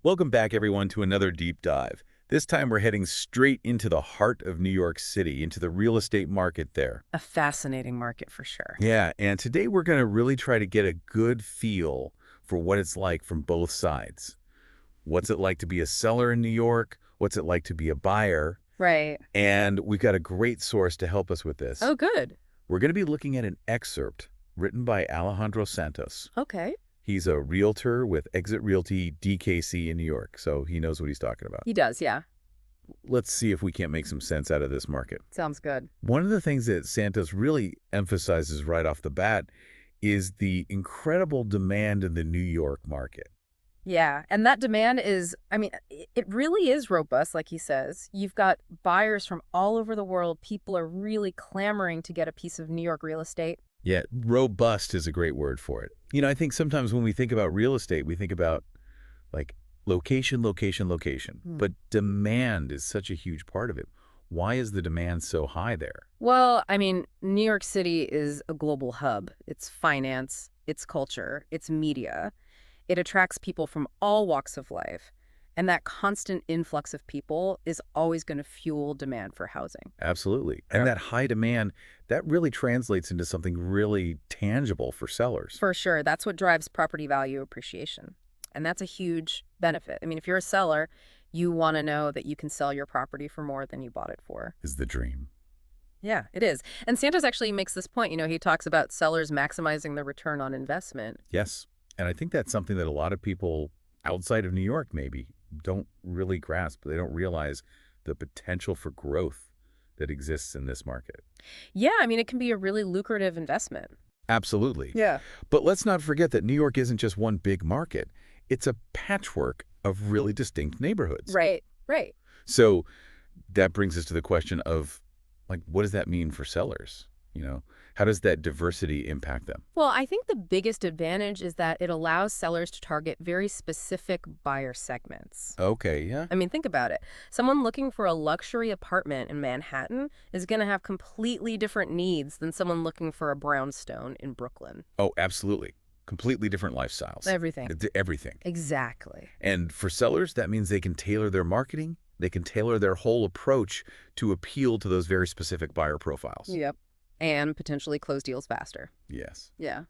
Welcome back, everyone, to another deep dive. This time we're heading straight into the heart of New York City, into the real estate market there. A fascinating market for sure. Yeah, and today we're going to really try to get a good feel for what it's like from both sides. What's it like to be a seller in New York? What's it like to be a buyer? Right. And we've got a great source to help us with this. Oh, good. We're going to be looking at an excerpt written by Alejandro Santos. Okay. He's a realtor with Realty DKC in New York, so he knows what he's talking about. He does, yeah. Let's see if we can't make some sense out of this market. Sounds good. One of the things that Santos really emphasizes right off the bat is the incredible demand in the New York market. Yeah, and that demand is, it really is robust, like he says. You've got buyers from all over the world. People are really clamoring to get a piece of New York real estate. Yeah, robust is a great word for it. I think sometimes when we think about real estate, we think about like location, location, location. But demand is such a huge part of it. Why is the demand so high there? Well, New York City is a global hub. It's finance, it's culture, it's media. It attracts people from all walks of life. And that constant influx of people is always going to fuel demand for housing. Absolutely. And that high demand, that really translates into something really tangible for sellers. For sure. That's what drives property value appreciation. And that's a huge benefit. If you're a seller, you want to know that you can sell your property for more than you bought it for. Is the dream. Yeah, it is. And Santos actually makes this point. He talks about sellers maximizing the return on investment. Yes. And I think that's something that a lot of people outside of New York maybe don't really grasp. They don't realize the potential for growth that exists in this market. Yeah, it can be a really lucrative investment. Absolutely. Yeah. But let's not forget that New York isn't just one big market. It's a patchwork of really distinct neighborhoods. Right, right. So that brings us to the question of, what does that mean for sellers? How does that diversity impact them? Well, I think the biggest advantage is that it allows sellers to target very specific buyer segments. Okay, yeah. Think about it. Someone looking for a luxury apartment in Manhattan is going to have completely different needs than someone looking for a brownstone in Brooklyn. Oh, absolutely. Completely different lifestyles. Everything. Everything. Exactly. And for sellers, that means they can tailor their marketing. They can tailor their whole approach to appeal to those very specific buyer profiles. Yep. And potentially close deals faster. Yes. Yeah.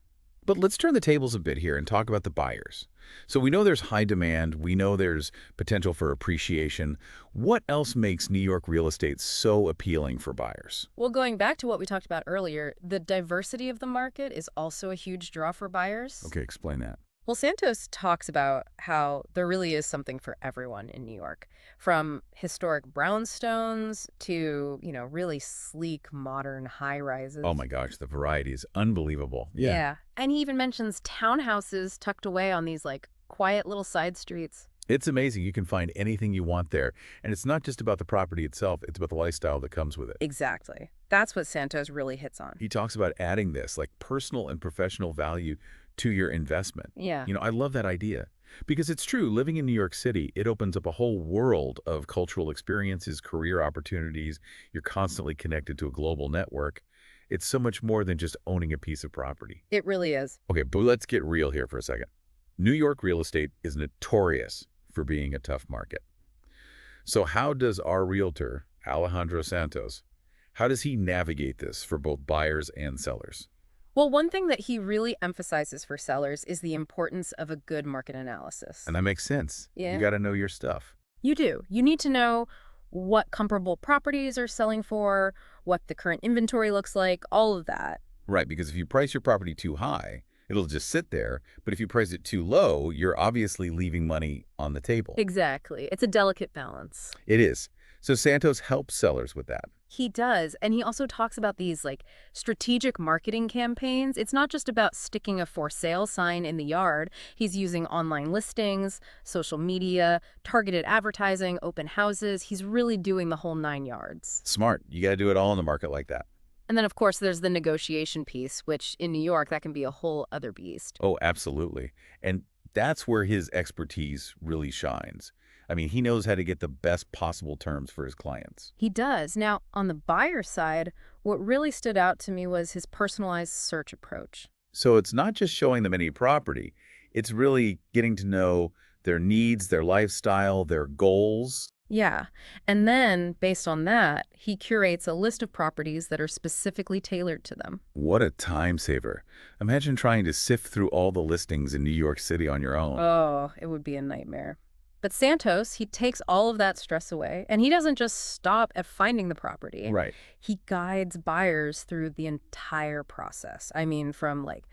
But let's turn the tables a bit here and talk about the buyers. So we know there's high demand. We know there's potential for appreciation. What else makes New York real estate so appealing for buyers? Well, going back to what we talked about earlier, the diversity of the market is also a huge draw for buyers. Okay, explain that. Well, Santos talks about how there really is something for everyone in New York, from historic brownstones to, really sleek, modern high-rises. Oh my gosh, the variety is unbelievable. Yeah. And he even mentions townhouses tucked away on these, quiet little side streets. It's amazing. You can find anything you want there. And it's not just about the property itself. It's about the lifestyle that comes with it. Exactly. That's what Santos really hits on. He talks about adding this, personal and professional value to your investment. Yeah. I love that idea. Because it's true, living in New York City, it opens up a whole world of cultural experiences, career opportunities. You're constantly connected to a global network. It's so much more than just owning a piece of property. It really is. Okay, but let's get real here for a second. New York real estate is notorious for being a tough market. So how does our realtor, Alejandro Santos, how does he navigate this for both buyers and sellers? Well, one thing that he really emphasizes for sellers is the importance of a good market analysis. And that makes sense. Yeah. You got to know your stuff. You do. You need to know what comparable properties are selling for, what the current inventory looks like, all of that. Right, because if you price your property too high, it'll just sit there. But if you price it too low, you're obviously leaving money on the table. Exactly. It's a delicate balance. It is. So Santos helps sellers with that. He does. And he also talks about these strategic marketing campaigns. It's not just about sticking a for sale sign in the yard. He's using online listings, social media, targeted advertising, open houses. He's really doing the whole 9 yards. Smart. You got to do it all in the market like that. And then, of course, there's the negotiation piece, which in New York, that can be a whole other beast. Oh, absolutely. And that's where his expertise really shines. He knows how to get the best possible terms for his clients. He does. Now, on the buyer side, what really stood out to me was his personalized search approach. So it's not just showing them any property. It's really getting to know their needs, their lifestyle, their goals. Yeah. And then, based on that, he curates a list of properties that are specifically tailored to them. What a time saver. Imagine trying to sift through all the listings in New York City on your own. Oh, it would be a nightmare. But Santos, he takes all of that stress away, and he doesn't just stop at finding the property. Right. He guides buyers through the entire process. I mean, from like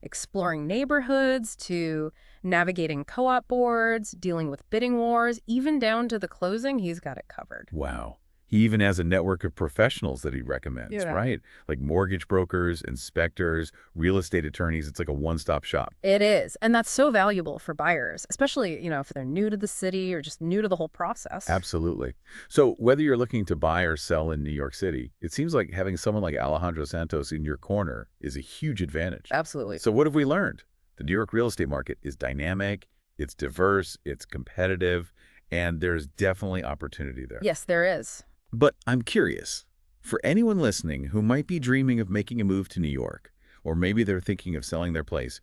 exploring neighborhoods to navigating co-op boards, dealing with bidding wars, even down to the closing, he's got it covered. Wow. He even has a network of professionals that he recommends, Yeah. right? Like mortgage brokers, inspectors, real estate attorneys. It's like a one-stop shop. It is, and that's so valuable for buyers, especially, if they're new to the city or just new to the whole process. Absolutely. So whether you're looking to buy or sell in New York City, it seems like having someone like Alejandro Santos in your corner is a huge advantage. Absolutely. So what have we learned? The New York real estate market is dynamic, it's diverse, it's competitive, and there's definitely opportunity there. Yes, there is. But I'm curious, for anyone listening who might be dreaming of making a move to New York, or maybe they're thinking of selling their place,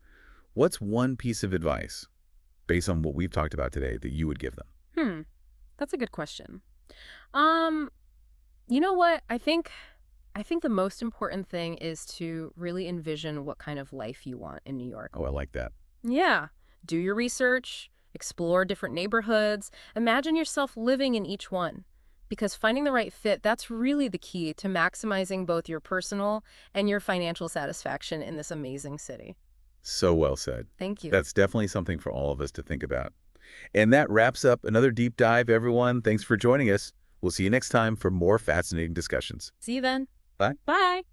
what's one piece of advice, based on what we've talked about today, that you would give them? That's a good question. You know what? I think the most important thing is to really envision what kind of life you want in New York. Oh, I like that. Yeah. Do your research, explore different neighborhoods, imagine yourself living in each one. Because finding the right fit, that's really the key to maximizing both your personal and your financial satisfaction in this amazing city. So well said. Thank you. That's definitely something for all of us to think about. And that wraps up another deep dive, everyone. Thanks for joining us. We'll see you next time for more fascinating discussions. See you then. Bye. Bye.